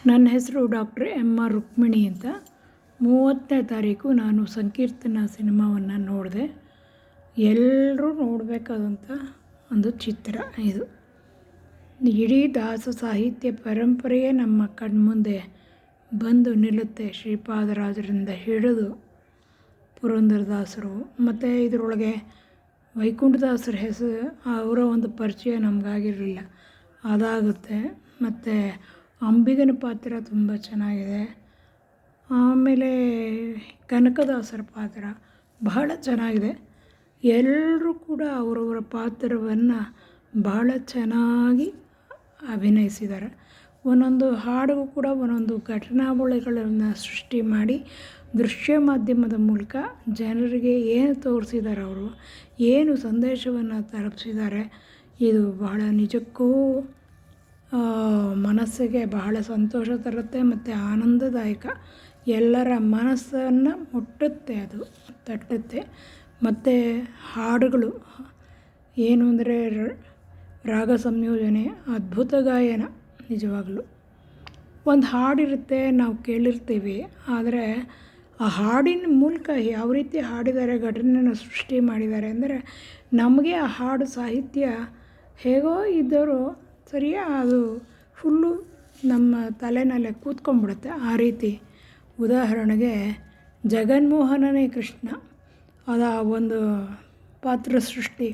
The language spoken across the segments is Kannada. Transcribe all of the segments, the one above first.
ನನ್ನ ಹೆಸರು ಡಾಕ್ಟರ್ ಎಮ್.ಆರ್. ರುಕ್ಮಿಣಿ ಅಂತ. 30ನೇ ತಾರೀಕು ನಾನು ಸಂಕೀರ್ತನ ಸಿನಿಮಾವನ್ನು ನೋಡಿದೆ. ಎಲ್ಲರೂ ನೋಡಬೇಕಾದಂಥ ಒಂದು ಚಿತ್ರ ಇದು. ಇಡೀ ದಾಸ ಸಾಹಿತ್ಯ ಪರಂಪರೆಯೇ ನಮ್ಮ ಕಣ್ಮುಂದೆ ಬಂದು ನಿಲ್ಲುತ್ತೆ. ಶ್ರೀಪಾದರಾಜರಿಂದ ಹಿಡಿದು ಪುರಂದರದಾಸರು ಮತ್ತು ಇದರೊಳಗೆ ವೈಕುಂಠದಾಸರ ಹೆಸರು, ಅವರ ಒಂದು ಪರಿಚಯ ನಮಗಾಗಿರಲಿಲ್ಲ, ಅದಾಗುತ್ತೆ. ಮತ್ತು ಅಂಬಿಗನ ಪಾತ್ರ ತುಂಬ ಚೆನ್ನಾಗಿದೆ. ಆಮೇಲೆ ಕನಕದಾಸರ ಪಾತ್ರ ಬಹಳ ಚೆನ್ನಾಗಿದೆ. ಎಲ್ಲರೂ ಕೂಡ ಅವರವರ ಪಾತ್ರವನ್ನು ಬಹಳ ಚೆನ್ನಾಗಿ ಅಭಿನಯಿಸಿದ್ದಾರೆ. ಒಂದೊಂದು ಹಾಡಿಗೂ ಕೂಡ ಒಂದೊಂದು ಘಟನಾವಳಿಗಳನ್ನು ಸೃಷ್ಟಿ ಮಾಡಿ ದೃಶ್ಯ ಮಾಧ್ಯಮದ ಮೂಲಕ ಜನರಿಗೆ ಏನು ತೋರಿಸಿದ್ದಾರೆ, ಅವರು ಏನು ಸಂದೇಶವನ್ನು ತಲುಪಿಸಿದ್ದಾರೆ, ಇದು ಬಹಳ ನಿಜಕ್ಕೂ ಮನಸ್ಸಿಗೆ ಬಹಳ ಸಂತೋಷ ತರುತ್ತೆ ಮತ್ತು ಆನಂದದಾಯಕ. ಎಲ್ಲರ ಮನಸ್ಸನ್ನು ಮುಟ್ಟುತ್ತೆ, ಅದು ತಟ್ಟುತ್ತೆ. ಮತ್ತು ಹಾಡುಗಳು ಏನು ಅಂದರೆ ರಾಗ ಸಂಯೋಜನೆ, ಅದ್ಭುತ ಗಾಯನ. ನಿಜವಾಗಲೂ ಒಂದು ಹಾಡಿರುತ್ತೆ, ನಾವು ಕೇಳಿರ್ತೀವಿ, ಆದರೆ ಆ ಹಾಡಿನ ಮೂಲಕ ಯಾವ ರೀತಿ ಹಾಡಿದ್ದಾರೆ, ಘಟನೆಯನ್ನು ಸೃಷ್ಟಿ ಮಾಡಿದ್ದಾರೆ ಅಂದರೆ ನಮಗೆ ಆ ಹಾಡು ಸಾಹಿತ್ಯ ಹೇಗೋ ಇದ್ದವರು ಸರಿಯಾಗಿ ಅದು ಫುಲ್ಲು ನಮ್ಮ ತಲೆನಲ್ಲೇ ಕೂತ್ಕೊಂಡ್ಬಿಡುತ್ತೆ ಆ ರೀತಿ. ಉದಾಹರಣೆಗೆ ಜಗನ್ಮೋಹನನೇ ಕೃಷ್ಣ, ಅದ ಒಂದು ಪಾತ್ರ ಸೃಷ್ಟಿ.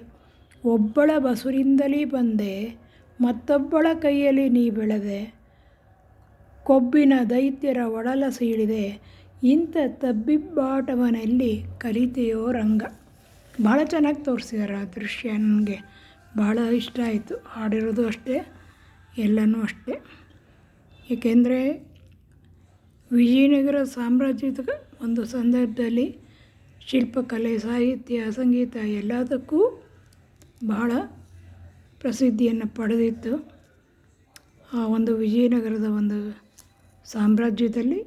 ಒಬ್ಬಳ ಬಸುರಿಂದಲೇ ಬಂದೆ, ಮತ್ತೊಬ್ಬಳ ಕೈಯಲ್ಲಿ ನೀ ಬೆಳೆದೆ, ಕೊಬ್ಬಿನ ದೈತ್ಯರ ಒಡಲ ಸೀಳಿದೆ, ಇಂಥ ತಬ್ಬಿಬ್ಬಾಟವನಲ್ಲಿ ಕಲಿತೆಯೋ ರಂಗ. ಭಾಳ ಚೆನ್ನಾಗಿ ತೋರಿಸಿದ್ದಾರೆ ಆ ದೃಶ್ಯ. ನನಗೆ ಭಾಳ ಇಷ್ಟ ಆಯಿತು. ಹಾಡಿರೋದು ಅಷ್ಟೇ, ಎಲ್ಲನೂ ಅಷ್ಟೇ. ಏಕೆಂದರೆ ವಿಜಯನಗರ ಸಾಮ್ರಾಜ್ಯದ ಒಂದು ಸಂದರ್ಭದಲ್ಲಿ ಶಿಲ್ಪಕಲೆ, ಸಾಹಿತ್ಯ, ಸಂಗೀತ ಎಲ್ಲದಕ್ಕೂ ಬಹಳ ಪ್ರಸಿದ್ಧಿಯನ್ನು ಪಡೆದಿತ್ತು. ಆ ಒಂದು ವಿಜಯನಗರದ ಒಂದು ಸಾಮ್ರಾಜ್ಯದಲ್ಲಿ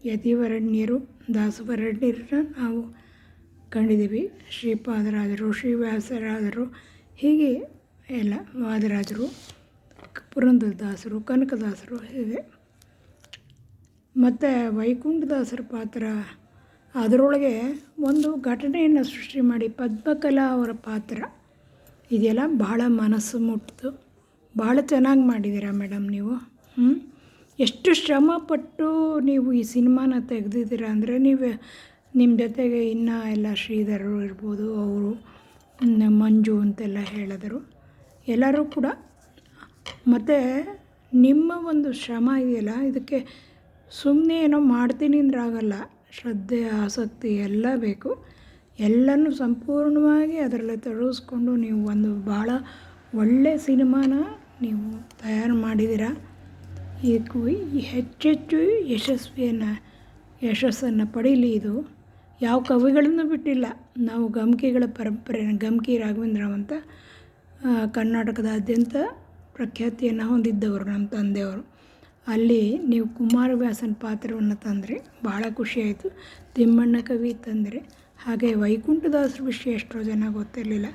ಯತಿವರಣ್ಯರು, ದಾಸವರಣ್ಯರನ್ನ ನಾವು ಕಂಡಿದ್ದೀವಿ. ಶ್ರೀಪಾದರಾಜರು, ಶ್ರೀವ್ಯಾಸರಾಜರು, ಹೀಗೆ ಎಲ್ಲ ವಾದರಾಜರು, ಪುರಂದರದಾಸರು, ಕನಕದಾಸರು, ಹೀಗೆ. ಮತ್ತು ವೈಕುಂಠದಾಸರ ಪಾತ್ರ, ಅದರೊಳಗೆ ಒಂದು ಘಟನೆಯನ್ನು ಸೃಷ್ಟಿ ಮಾಡಿ ಪದ್ಮಕಲಾ ಅವರ ಪಾತ್ರ ಇದೆಲ್ಲ ಬಹಳ ಮನಸ್ಸು ಮುಟ್ಟಿತು. ಭಾಳ ಚೆನ್ನಾಗಿ ಮಾಡಿದ್ದೀರಾ ಮೇಡಮ್ ನೀವು. ಎಷ್ಟು ಶ್ರಮಪಟ್ಟು ನೀವು ಈ ಸಿನಿಮಾನ ತೆಗೆದಿದ್ದೀರಾ ಅಂದರೆ, ನಿಮ್ಮ ಜೊತೆಗೆ ಇನ್ನೂ ಎಲ್ಲ ಶ್ರೀಧರರು ಇರ್ಬೋದು, ಅವರು ಮಂಜು ಅಂತೆಲ್ಲ ಹೇಳಿದರು, ಎಲ್ಲರೂ ಕೂಡ. ಮತ್ತು ನಿಮ್ಮ ಒಂದು ಶ್ರಮ ಇದೆಯಲ್ಲ, ಇದಕ್ಕೆ ಸುಮ್ಮನೆ ಏನೋ ಮಾಡ್ತೀನಿ ಅಂದ್ರೆ ಆಗಲ್ಲ. ಶ್ರದ್ಧೆ, ಆಸಕ್ತಿ ಎಲ್ಲ ಬೇಕು. ಎಲ್ಲನೂ ಸಂಪೂರ್ಣವಾಗಿ ಅದರಲ್ಲಿ ತೊಡಗಿಸ್ಕೊಂಡು ನೀವು ಒಂದು ಭಾಳ ಒಳ್ಳೆಯ ಸಿನಿಮಾನ ನೀವು ತಯಾರು ಮಾಡಿದ್ದೀರ. ಇದಕ್ಕೂ ಹೆಚ್ಚೆಚ್ಚು ಯಶಸ್ಸನ್ನು ಪಡೀಲಿ. ಇದು ಯಾವ ಕವಿಗಳನ್ನು ಬಿಟ್ಟಿಲ್ಲ. ನಾವು ಗಮಕಿಗಳ ಪರಂಪರೆ, ಗಮಕಿ ರಾಘವೇಂದ್ರರಾವ್ ಅಂತ ಕರ್ನಾಟಕದಾದ್ಯಂತ ಪ್ರಖ್ಯಾತಿಯನ್ನು ಹೊಂದಿದ್ದವರು ನಮ್ಮ ತಂದೆಯವರು. ಅಲ್ಲಿ ನೀವು ಕುಮಾರವ್ಯಾಸನ ಪಾತ್ರವನ್ನು ತಂದರೆ ಭಾಳ ಖುಷಿಯಾಯಿತು. ತಿಮ್ಮಣ್ಣ ಕವಿ ತಂದರೆ, ಹಾಗೆ ವೈಕುಂಠದಾಸರ ವಿಷಯ ಎಷ್ಟೋ ಜನ ಗೊತ್ತಿರಲಿಲ್ಲ.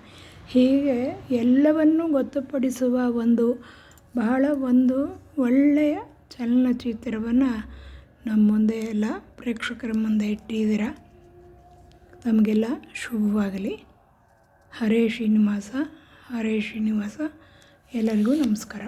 ಹೀಗೆ ಎಲ್ಲವನ್ನೂ ಗೊತ್ತುಪಡಿಸುವ ಒಂದು ಬಹಳ ಒಂದು ಒಳ್ಳೆಯ ಚಲನಚಿತ್ರವನ್ನು ನಮ್ಮ ಮುಂದೆ ಎಲ್ಲ ಪ್ರೇಕ್ಷಕರ ಮುಂದೆ ಇಟ್ಟಿದ್ದೀರ. ತಮಗೆಲ್ಲ ಶುಭವಾಗಲಿ. ಹರೇ ಶ್ರೀನಿವಾಸ, ಹರೇ ಶ್ರೀನಿವಾಸ. ಎಲ್ಲರಿಗೂ ನಮಸ್ಕಾರ.